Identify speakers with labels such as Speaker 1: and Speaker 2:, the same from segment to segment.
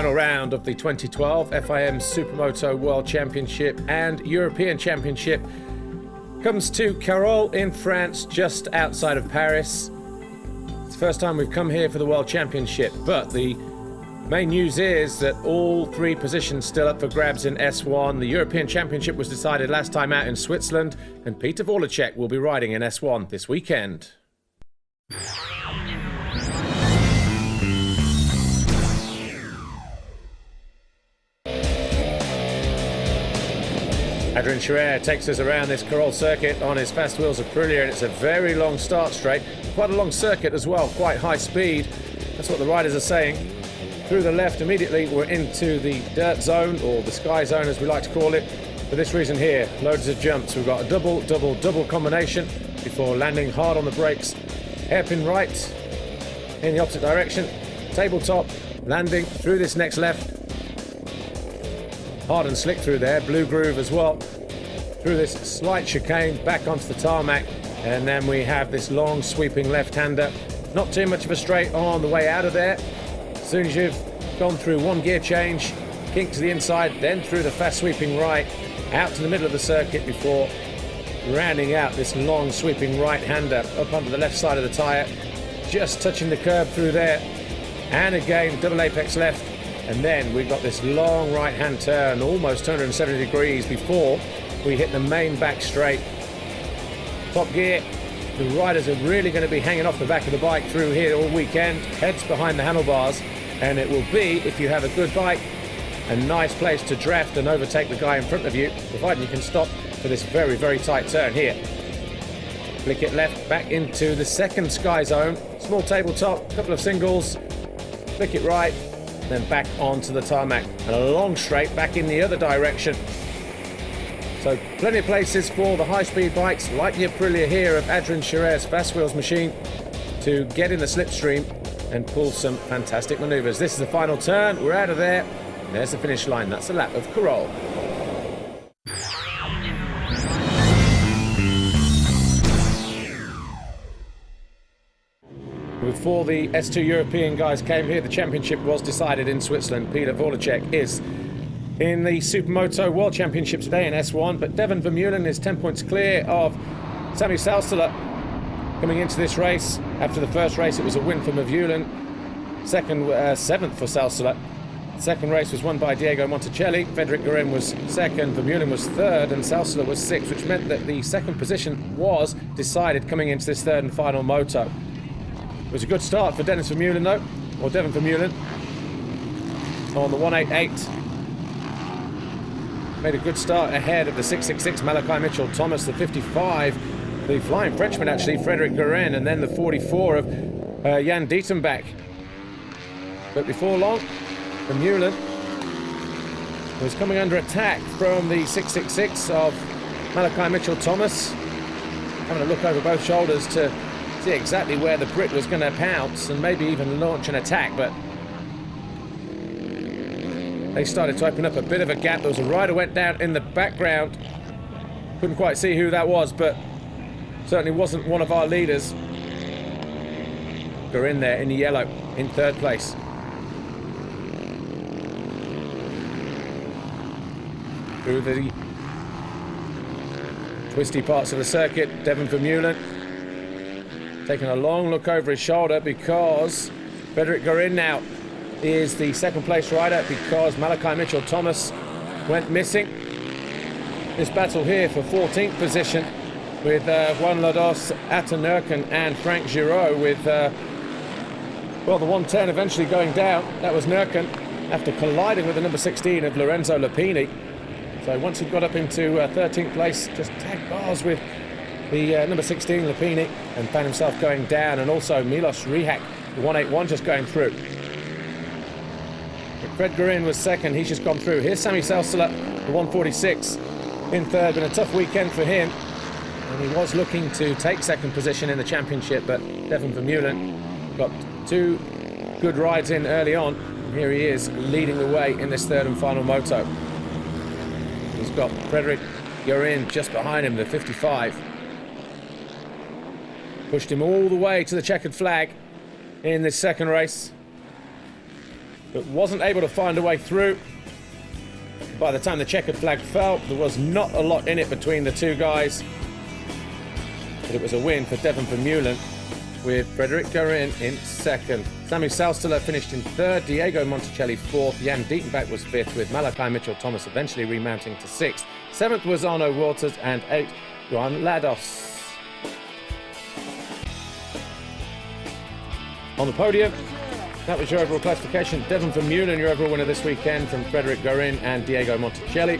Speaker 1: final round of the 2012 FIM Supermoto World Championship and European Championship comes to Carole in France, just outside of Paris. It's the first time we've come here for the World Championship, but the main news is that all three positions still up for grabs in S1. The European Championship was decided last time out in Switzerland, and Peter Vorlacek will be riding in S1 this weekend. Adrien Scherer takes us around this Carole circuit on his fast wheels Aprilia, and it's a very long start straight. Quite a long circuit as well, quite high speed. That's what the riders are saying. Through the left immediately, we're into the dirt zone, or the sky zone as we like to call it. For this reason here, loads of jumps. We've got a double combination before landing hard on the brakes. Hairpin right in the opposite direction. Tabletop, landing through this next left. Hard and slick through there, blue groove as well. Through this slight chicane, back onto the tarmac, and then we have this long sweeping left-hander. Not too much of a straight on the way out of there. As soon as you've gone through one gear change, kink to the inside, then through the fast sweeping right, out to the middle of the circuit before rounding out this long sweeping right-hander up onto the left side of the tyre, just touching the curb through there, and again double apex left. And then we've got this long right-hand turn, almost 270 degrees before we hit the main back straight. Top gear. The riders are really going to be hanging off the back of the bike through here all weekend. Heads behind the handlebars. And it will be, if you have a good bike, a nice place to draft and overtake the guy in front of you, providing you can stop for this very, very tight turn here. Flick it left, back into the second sky zone. Small tabletop, couple of singles. Flick it right. Then back onto the tarmac and a long straight back in the other direction. So plenty of places for the high-speed bikes like the Aprilia here of Adrien Scherer's fast wheels machine to get in the slipstream and pull some fantastic manoeuvres. This is the final turn. We're out of there. And there's the finish line. That's a lap of Carole. Before the S2 European guys came here, the championship was decided in Switzerland. Peter Vorlacek is in the Supermoto World Championship today in S1, but Devon Vermeulen is 10 points clear of Sami Salsala coming into this race. After the first race, it was a win for Vermeulen. Seventh for Salsala. Second race was won by Diego Monticelli. Frederic Guerin was second, Vermeulen was third, and Salsala was sixth, which meant that the second position was decided coming into this third and final moto. It was a good start for Dennis Vermeulen though, or Devon Vermeulen, on the 188. Made a good start ahead of the 666 Malachi Mitchell-Thomas, the 55, the flying Frenchman actually, Frederic Guerin, and then the 44 of Jan Dietenbach. But before long, Vermeulen was coming under attack from the 666 of Malachi Mitchell-Thomas, having a look over both shoulders to see exactly where the Brit was going to pounce and maybe even launch an attack, but they started to open up a bit of a gap. There was a rider went down in the background. Couldn't quite see who that was, but certainly wasn't one of our leaders. They're in there in the yellow in third place. Through the twisty parts of the circuit, Devon Vermeulen taking a long look over his shoulder because Frederic Guerin now is the second place rider because Malachi Mitchell-Thomas went missing. This battle here for 14th position with Juan Lados, Atta Nurken and Frank Giraud with, well, the 110 eventually going down. That was Nurken after colliding with the number 16 of Lorenzo Lapini. So once he got up into 13th place, just tagged bars with the number 16 Lapini and found himself going down, and also Milos Rihak, the 181, just going through. But Fred Guerin was second, he's just gone through. Here's Sami Salsala, the 146, in third. Been a tough weekend for him, and he was looking to take second position in the championship, but Devon Vermeulen got two good rides in early on. And here he is leading the way in this third and final moto. He's got Frederic Guerin just behind him, the 55. Pushed him all the way to the checkered flag in this second race. but wasn't able to find a way through. By the time the checkered flag fell, there was not a lot in it between the two guys. But it was a win for Devon Vermeulen, with Frederic Garin in second. Sammy Salstiller finished in third, Diego Monticelli fourth, Jan Dietenbach was fifth, with Malachi Mitchell-Thomas eventually remounting to sixth. Seventh was Arno Waters, and eighth, Johan Lados. On the podium, that was your overall classification. Devon Vermeulen, your overall winner this weekend, from Frederic Garin and Diego Monticelli.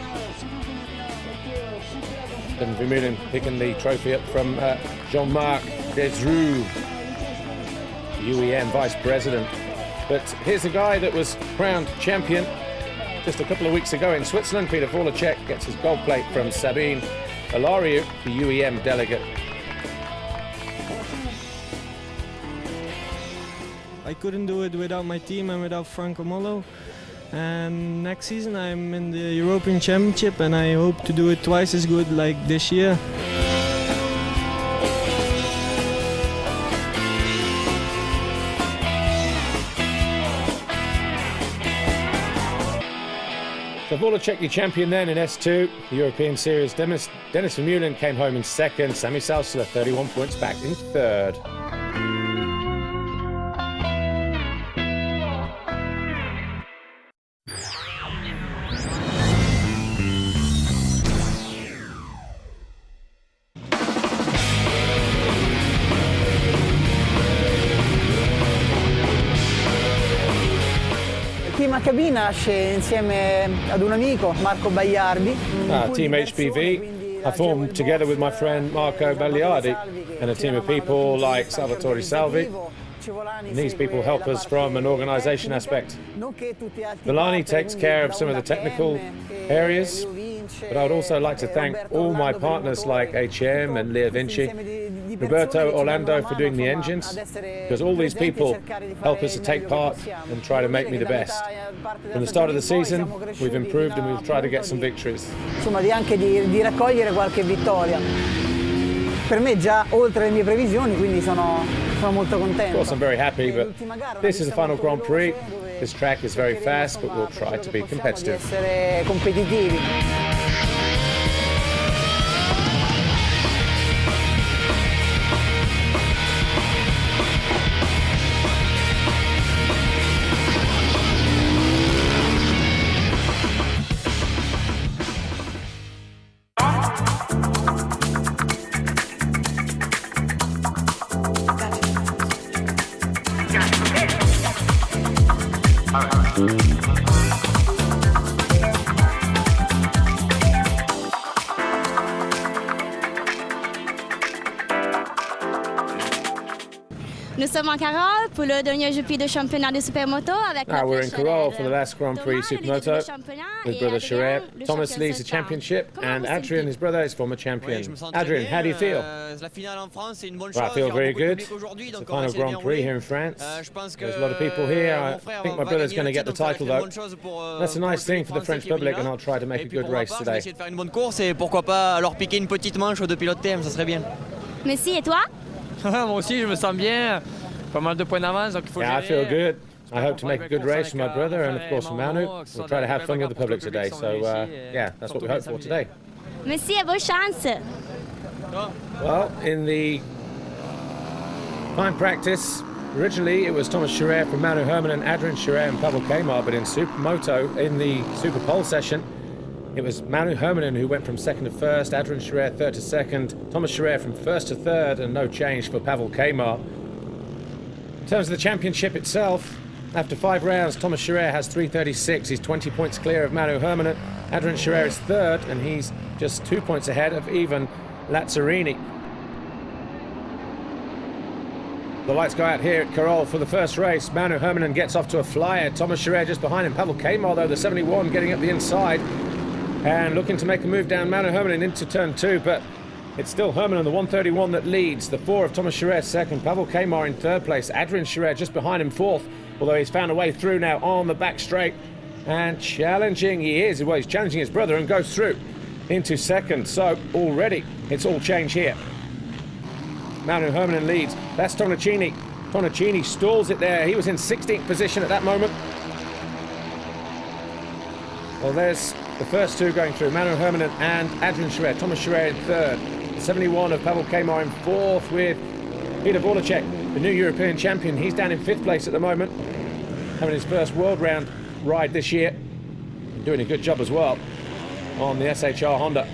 Speaker 1: Devon Vermeulen picking the trophy up from Jean-Marc Desroux, UEM Vice President. But here's a guy that was crowned champion just a couple of weeks ago in Switzerland. Peter Vorlacek gets his gold plate from Sabine Hilariou, the UEM delegate.
Speaker 2: I couldn't do it without my team and without Franco Molo. And next season I'm in the European Championship and I hope to do it twice as good like this year.
Speaker 1: So Vorlacek, your champion then in S2, the European Series. Dennis Vermeulen came home in second. Sammy Salstiller 31 points back in third.
Speaker 3: Team HB nasce insieme ad un amico, Marco Bagliardi.
Speaker 1: Team HBV, I formed together with my friend Marco Bagliardi and a team of people like Salvatore Salvi. And these people help us from an organisation aspect. Villani takes care of some of the technical areas, but I would also like to thank all my partners like HM and Lea Vinci, Roberto Orlando for doing the engines, because all these people help us to take part and try to make me the best. From the start of the season, we've improved and we've tried to get some victories.
Speaker 3: Insomma, anche di raccogliere qualche vittoria. Per me già oltre le mie previsioni, quindi sono molto contento.
Speaker 1: Of course, I'm very happy, but this is the final Grand Prix. This track is very fast, but we'll try to be competitive.
Speaker 3: Essere competitivi.
Speaker 4: Nous sommes en Carole pour le dernier GP de championnat de supermoto avec
Speaker 1: we're in Carole for the last Grand Prix Supermoto with brother Charette. Thomas leads the championship and Adrian, his brother, is former champion. Adrian, how do you feel? Well, I feel very good. It's the final Grand Prix here in France. There's a lot of people here. I think my brother's going to get the title though. That's a nice thing for the French public and I'll try to make a good race today.
Speaker 5: Pourquoi pas leur piquer une petite manche de pilote TM, ça serait bien.
Speaker 4: Messi, et toi?
Speaker 5: Moi aussi, je me sens bien. Pas mal de points d'avance, donc il faut
Speaker 1: Yeah, I feel good. I hope to make a good race for my brother and of course for Manu. We'll try to have fun with the public today. So yeah, that's what we hope for today.
Speaker 4: Messi, à vos chances.
Speaker 1: Well, in the time practice, originally it was Thomas Charette from Manu Herman and Adrian Charette and Pavel Kamar, but in Supermoto, in the Super Pole session, it was Manu Hermanen who went from second to first, Adrian Charette third to second, Thomas Charette from first to third, and no change for Pavel Kamar. In terms of the championship itself, after 5 rounds, Thomas Charette has 336. He's 20 points clear of Manu Hermanen. Adrian Charette is third, and he's just 2 points ahead of Ivan Lazzarini. The lights go out here at Carole for the first race. Manu Hermanen gets off to a flyer. Thomas Charette just behind him. Pavel Kamar, though, the 71, getting up the inside and looking to make a move down Manu Hermanen into turn 2, but it's still Hermanen, the 131, that leads. The 4 of Thomas Charette second. Pavel Kamar in third place. Adrian Charette just behind him fourth, although he's found a way through now on the back straight and challenging. He's challenging his brother and goes through into second. So already it's all change here. Manu Hermanen leads. That's Tonaccini. Tonaccini stalls it there. He was in 16th position at that moment. Well, there's the first two going through, Manu Hermanen and Adrian Chirret. Thomas Chirret in third. 71 of Pavel Kamar in fourth, with Peter Voracek, the new European champion. He's down in fifth place at the moment, having his first world round ride this year. Doing a good job as well on the SHR Honda.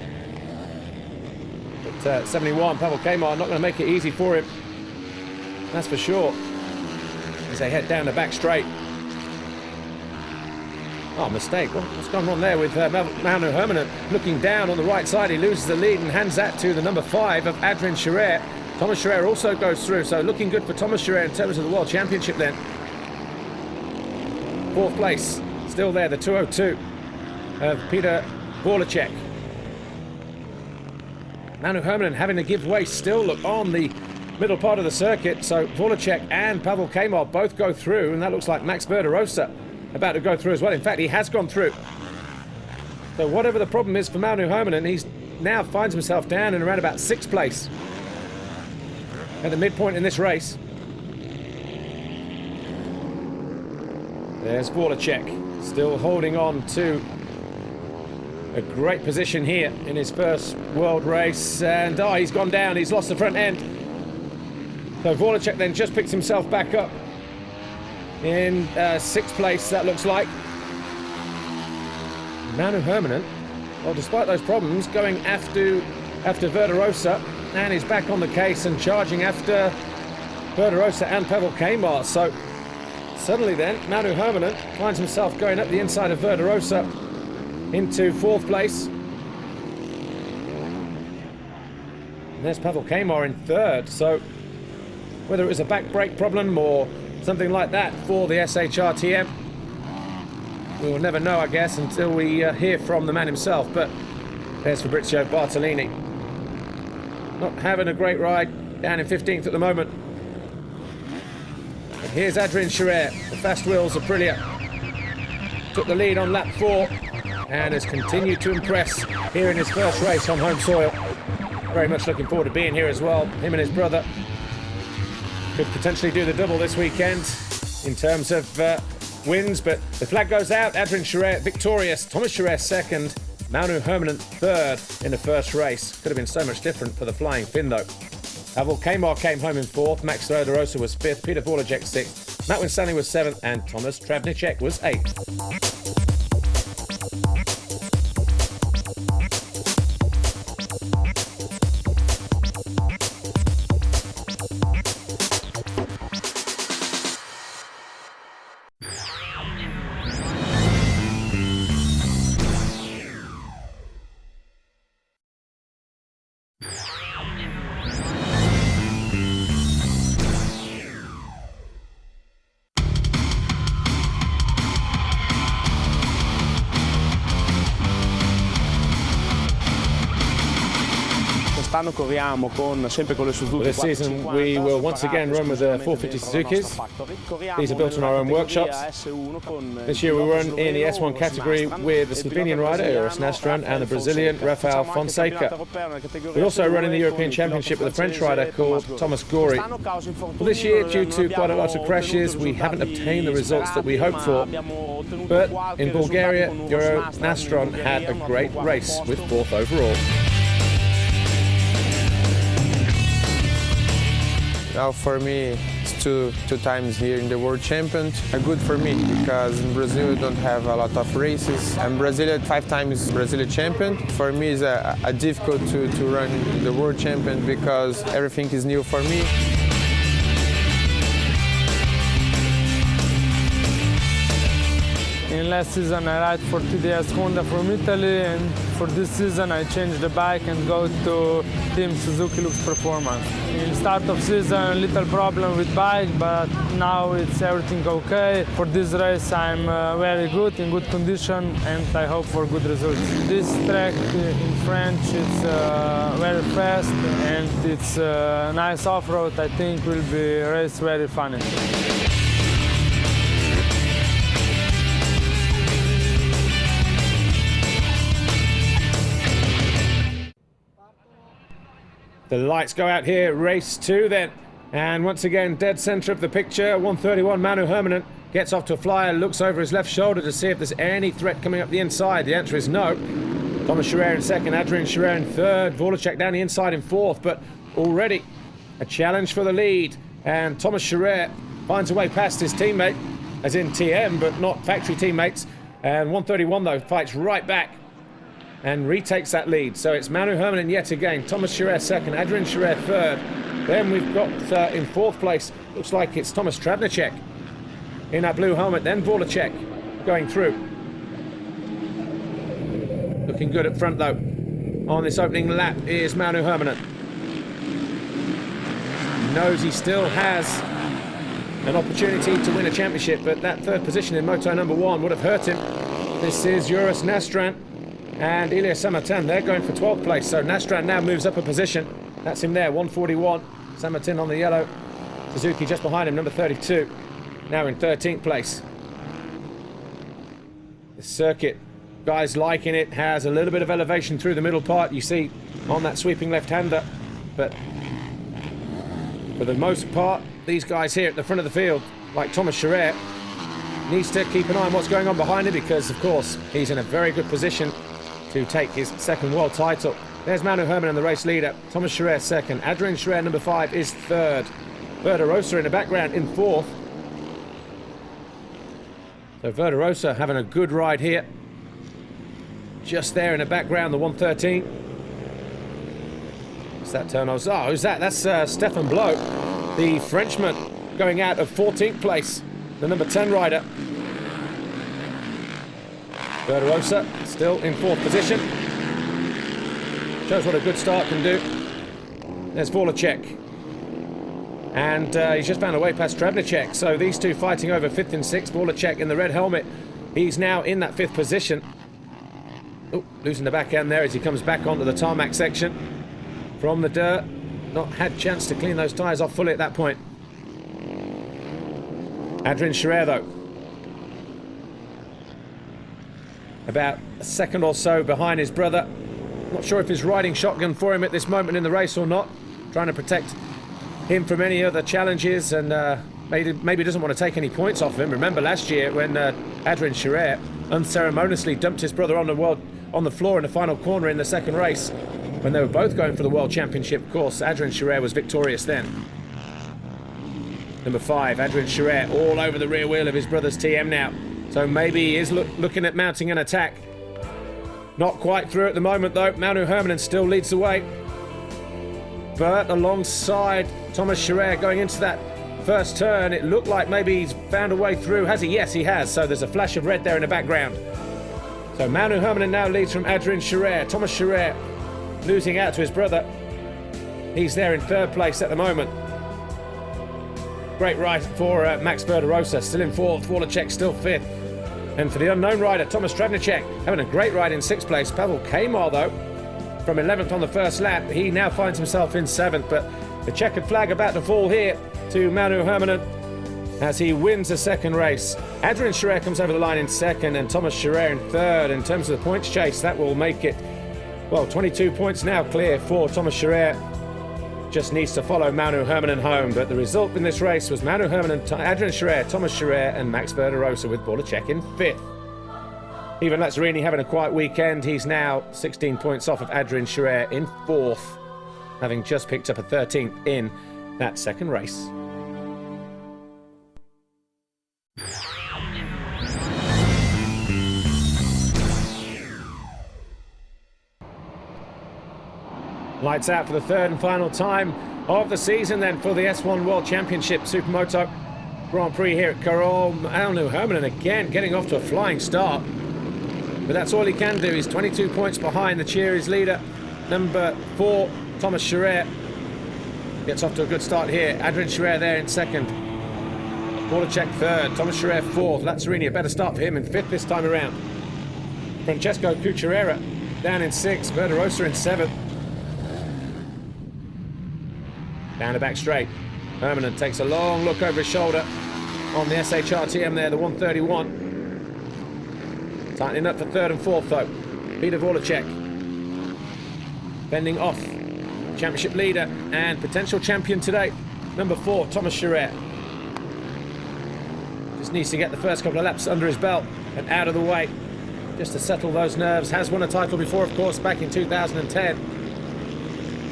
Speaker 1: But 71, Pavel Kamar, not going to make it easy for him. That's for sure. As they head down the back straight. Oh, mistake. What's gone wrong there with Manu Hermanen? Looking down on the right side, he loses the lead and hands that to the number 5 of Adrian Chirret. Thomas Chirret also goes through, so looking good for Thomas Chirret in terms of the World Championship then. Fourth place, still there, the 202 of Peter Voracek. Manu Hermanen having to give way still, look, on the middle part of the circuit, so Voracek and Pavel Kamar both go through, and that looks like Max Verderosa about to go through as well. In fact, he has gone through. So whatever the problem is for Manu Hermanen, he now finds himself down in around about 6th place at the midpoint in this race. There's Voracek, still holding on to a great position here in his first world race, and he's gone down, he's lost the front end. So Voracek then just picks himself back up in 6th place, that looks like. Manu Hermanen, well, despite those problems, going after Verderosa, and he's back on the case and charging after Verderosa and Pavel Kamar. So suddenly then, Manu Hermanen finds himself going up the inside of Verderosa into 4th place. And there's Pavel Kamar in 3rd. So whether it was a back brake problem or something like that for the SHR TM, we will never know, I guess, until we hear from the man himself. But there's Fabrizio Bartolini. Not having a great ride, down in 15th at the moment. And here's Adrian Chirret, the fast wheels of Aprilia. Took the lead on lap 4 and has continued to impress here in his first race on home soil. Very much looking forward to being here as well. Him and his brother could potentially do the double this weekend in terms of wins, but the flag goes out. Adrian Chirret victorious, Thomas Chirret 2nd, Manu Hermanen 3rd in the first race. Could have been so much different for the Flying Finn though. Pavel Kamar came home in 4th, Max Verderosa was 5th, Peter Voracek 6th, Matt Winstanley was 7th, and Thomas Travnicek was 8th. This season we will once again run with the 450 Suzukis. These are built in our own workshops. This year we run in the S1 category with the Slovenian rider Eris Nastran and the Brazilian Rafael Fonseca. We also run in the European Championship with a French rider called Thomas Gori. Well, this year, due to quite a lot of crashes, we haven't obtained the results that we hoped for. But in Bulgaria, Eris Nastran had a great race with 4th overall.
Speaker 6: Now for me, it's two times here in the World Champion. Good for me because in Brazil we don't have a lot of races. I'm Brazilian 5 times Brazilian champion. For me, it's difficult to run the World Champion because everything is new for me.
Speaker 7: In last season I ride for TDS Honda from Italy, and for this season I changed the bike and go to Team Suzuki Lux Performance. In start of season, little problem with bike, but now it's everything okay. For this race I'm very good, in good condition, and I hope for good results. This track in French is very fast and it's nice off-road. I think will be race very funny.
Speaker 1: The lights go out here, race 2 then. And once again, dead center of the picture, 131 Manu Hermanen Gets off to a flyer, looks over his left shoulder to see if there's any threat coming up the inside. The answer is no. Thomas Scherer in second, Adrian Scherer in third, Voracek down the inside in fourth, but already a challenge for the lead. And Thomas Scherer finds a way past his teammate, as in TM, but not factory teammates. And 131, though, fights right back and retakes that lead. So it's Manu Hermanen yet again. Thomas Scherer second, Adrian Scherer third. Then we've got in fourth place, looks like it's Thomas Travnicek in that blue helmet. Then Voracek going through. Looking good at front, though. On this opening lap is Manu Hermanen. Knows he still has an opportunity to win a championship, but that third position in moto number 1 would have hurt him. This is Juris Nastran and Ilya Samartin. They're going for 12th place, so Nastran now moves up a position. That's him there, 141. Samartin on the yellow. Suzuki just behind him, number 32. Now in 13th place. The circuit, guys liking it, has a little bit of elevation through the middle part, you see, on that sweeping left-hander, but for the most part, these guys here at the front of the field, like Thomas Scherer, needs to keep an eye on what's going on behind him because, of course, he's in a very good position to take his second world title. There's Manu Hermanen, the race leader. Thomas Scherer second. Adrian Scherer, number 5, is third. Verderosa in the background in fourth. So Verderosa having a good ride here. Just there in the background, the 113. What's that turn? Oh, who's that? That's Stefan Blow, the Frenchman, going out of 14th place, the number 10 rider. Verderosa still in 4th position. Shows what a good start can do. There's Voracek. And he's just found a way past Travnicek. So these two fighting over 5th and 6th. Voracek in the red helmet. He's now in that 5th position. Oh, losing the back end there as he comes back onto the tarmac section from the dirt. Not had a chance to clean those tyres off fully at that point. Adrian Scherer, though, about a second or so behind his brother. Not sure if he's riding shotgun for him at this moment in the race or not. Trying to protect him from any other challenges, and maybe doesn't want to take any points off him. Remember last year when Adrian Scherer unceremoniously dumped his brother on the floor in the final corner in the second race, when they were both going for the World Championship. Of course, Adrian Scherer was victorious then. Number 5, Adrian Scherer, all over the rear wheel of his brother's TM now. So maybe he is looking at mounting an attack. Not quite through at the moment, though. Manu Hermanen still leads the way. But alongside Thomas Scherer going into that first turn, it looked like maybe he's found a way through. Has he? Yes, he has. So there's a flash of red there in the background. So Manu Hermanen now leads from Adrian Scherer. Thomas Scherer losing out to his brother. He's there in 3rd place at the moment. Great ride for Max Verderosa, still in 4th. Voracek still 5th. And for the unknown rider, Thomas Travnicek, having a great ride in 6th place. Pavel Kamar, though, from 11th on the first lap, he now finds himself in 7th. But the checkered flag about to fall here to Manu Hermanen as he wins the second race. Adrian Scherer comes over the line in 2nd and Thomas Scherer in 3rd. In terms of the points chase, that will make it, well, 22 points now clear for Thomas Scherer. Just needs to follow Manu Hermanen home. But the result in this race was Manu Hermanen, Adrian Scherer, Thomas Scherer and Max Verderosa with Voracek in 5th. Even Lazzarini having a quiet weekend. He's now 16 points off of Adrian Scherer in 4th, having just picked up a 13th in that second race. Lights out for the 3rd and final time of the season then for the S1 World Championship Supermoto Grand Prix here at Carole. Manu Hermanen again getting off to a flying start. But that's all he can do. He's 22 points behind the Cheeri's leader, number 4, Thomas Scherer. Gets off to a good start here. Adrian Scherer there in 2nd. Voracek 3rd. Thomas Scherer 4th. Lazzarini, a better start for him in 5th this time around. Francesco Cucciarera down in 6th. Verderosa in 7th. Down the back straight. Hermanen takes a long look over his shoulder on the SHRTM there, the 131. Tightening up for 3rd and 4th though. Peter Voracek. Bending off. Championship leader and potential champion today. Number 4, Thomas Scherer. Just needs to get the first couple of laps under his belt and out of the way, just to settle those nerves. Has won a title before, of course, back in 2010.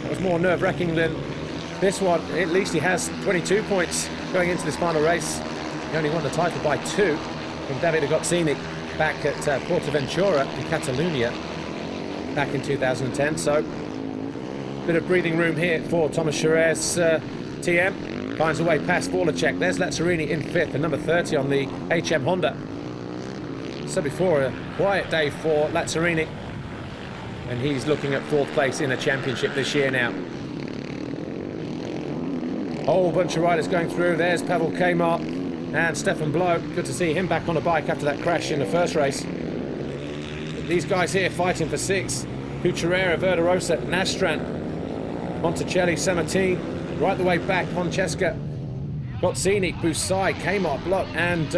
Speaker 1: That was more nerve-wracking than this one. At least he has 22 points going into this final race. He only won the title by 2 from Davide Gozzini back at Portaventura in Catalunya back in 2010. So, bit of breathing room here for Thomas Scherer's TM. Finds a way past Vorlacek. There's Lazzarini in 5th and number 30 on the HM Honda. So before, a quiet day for Lazzarini. And he's looking at 4th place in a championship this year now. Whole bunch of riders going through. There's Pavel Kmart and Stefan Blow. Good to see him back on a bike after that crash in the first race. These guys here fighting for 6. Cucurella, Verderosa, Nastran, Monticelli, Sammartine, right the way back, Francesca, Gozzini, Busai, Kmart, Block, and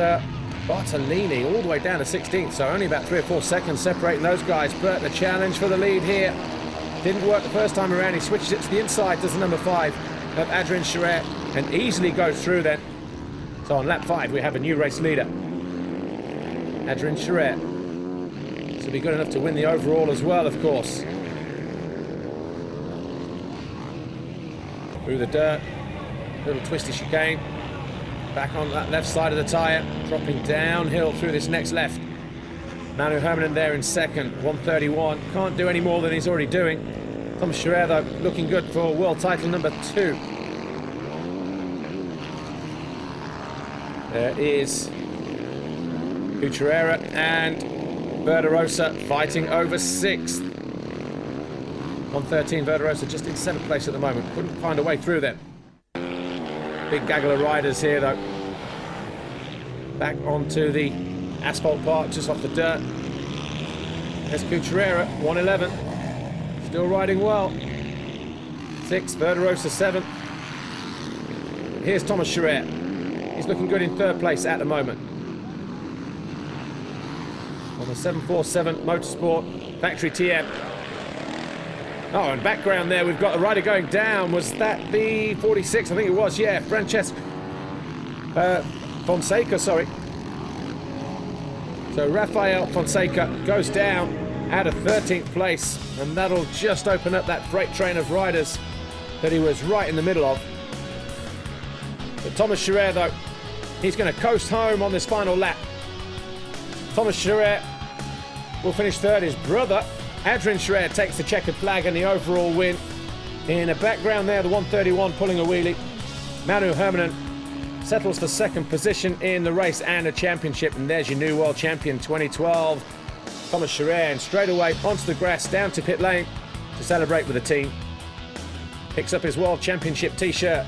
Speaker 1: Bartolini all the way down to 16th. So only about 3 or 4 seconds separating those guys. But the challenge for the lead here didn't work the first time around. He switches it to the inside, does the number 5 of Adrien Scherer, and easily goes through then. So on lap 5 we have a new race leader, Adrien Scherer. To be good enough to win the overall as well, of course. Through the dirt, little twisty chicane, back on that left side of the tyre, dropping downhill through this next left. Manu Hermanen there in 2nd, 131. Can't do any more than he's already doing. Thomas Scherer, though, looking good for world title number 2. There is Cucurella and Verderosa fighting over 6th. 113 Verderosa just in 7th place at the moment. Couldn't find a way through them. Big gaggle of riders here though. Back onto the asphalt part just off the dirt. There's Cucurella, 111. Still riding well. 6th, Verderosa 7th. Here's Thomas Scherer. He's looking good in 3rd place at the moment. On the 747 Motorsport Factory TM. Oh, and background there, we've got a rider going down. Was that the 46? I think it was, yeah. Francesco Fonseca, sorry. So Rafael Fonseca goes down out of 13th place, and that'll just open up that freight train of riders that he was right in the middle of. But Thomas Scherer, though, he's going to coast home on this final lap. Thomas Scherer will finish 3rd. His brother, Adrien Scherer, takes the checkered flag and the overall win. In the background there, the 131 pulling a wheelie. Manu Hermanen settles for 2nd position in the race and a championship. And there's your new world champion 2012, Thomas Scherer. And straight away onto the grass, down to pit lane to celebrate with the team. Picks up his world championship t-shirt.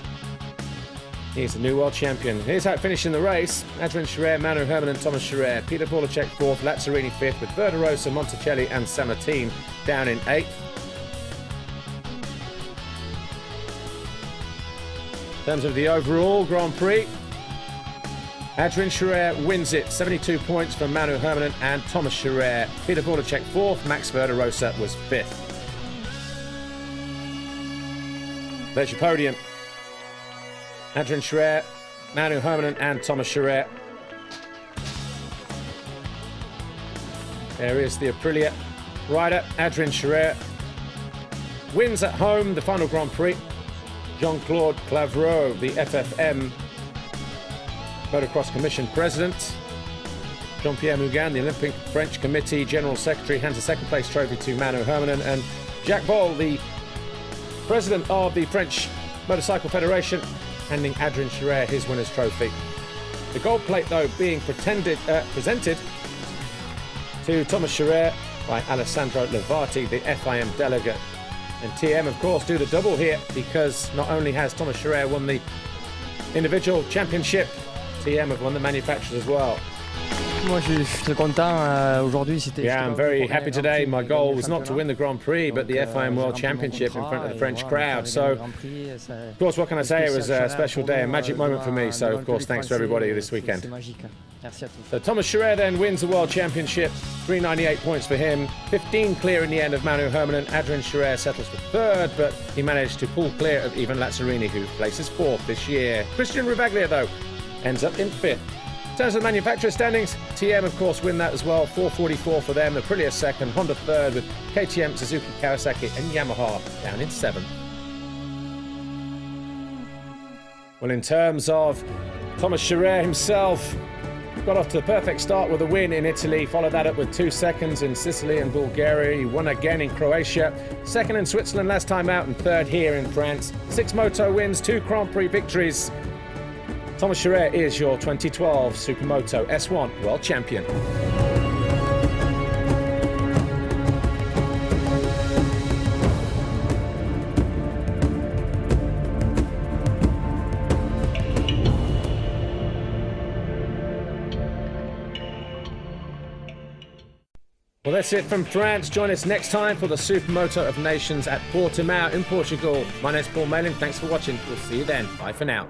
Speaker 1: He's the new world champion. Here's how it finished in the race. Adrien Scherer, Manu Hermanen and Thomas Scherer. Peter Vorlacek 4th, Lazzarini 5th, with Verderosa, Monticelli and Sammartine down in 8th. In terms of the overall Grand Prix, Adrien Scherer wins it. 72 points for Manu Hermanen and Thomas Scherer. Peter Vorlacek 4th, Max Verderosa was 5th. There's your podium. Adrien Scherer, Manu Hermanen and Thomas Scherer. There is the Aprilia rider, Adrien Scherer. Wins at home the final Grand Prix. Jean-Claude Clavreau, the FFM Motocross Commission President. Jean-Pierre Mugan, the Olympic French Committee General Secretary, hands a 2nd place trophy to Manu Hermanen. And Jacques Boll, the President of the French Motorcycle Federation, handing Adrien Scherer his winner's trophy. The gold plate, though, being presented to Thomas Scherer by Alessandro Levati, the FIM delegate. And TM, of course, do the double here, because not only has Thomas Scherer won the individual championship, TM have won the manufacturers as well.
Speaker 8: Moi, je suis très content aujourd'hui.
Speaker 1: Yeah, I'm very happy today. My goal was not to win the Grand Prix, but the FIM World Championship in front of the French crowd. So, of course, what can I say? It was a special day, a magic moment for me. So, of course, thanks to everybody this weekend. So, Thomas Scherer then wins the World Championship. 398 points for him. 15 clear in the end of Manu Hermanen. Adrien Scherer settles for 3rd, but he managed to pull clear of even Lazzarini, who places 4th this year. Christian Rivaglia, though, ends up in 5th. terms of the manufacturer standings, TM of course win that as well, 444 for them, Aprilia second, Honda third, with KTM, Suzuki, Kawasaki and Yamaha down in 7th. Well, in terms of Thomas Charret himself, got off to the perfect start with a win in Italy, followed that up with 2 seconds in Sicily and Bulgaria. He won again in Croatia, second in Switzerland last time out, and third here in France. 6 moto wins, 2 Grand Prix victories. Thomas Charret is your 2012 Supermoto S1 World Champion. Well, that's it from France. Join us next time for the Supermoto of Nations at Portimao in Portugal. My name's Paul Malin. Thanks for watching. We'll see you then. Bye for now.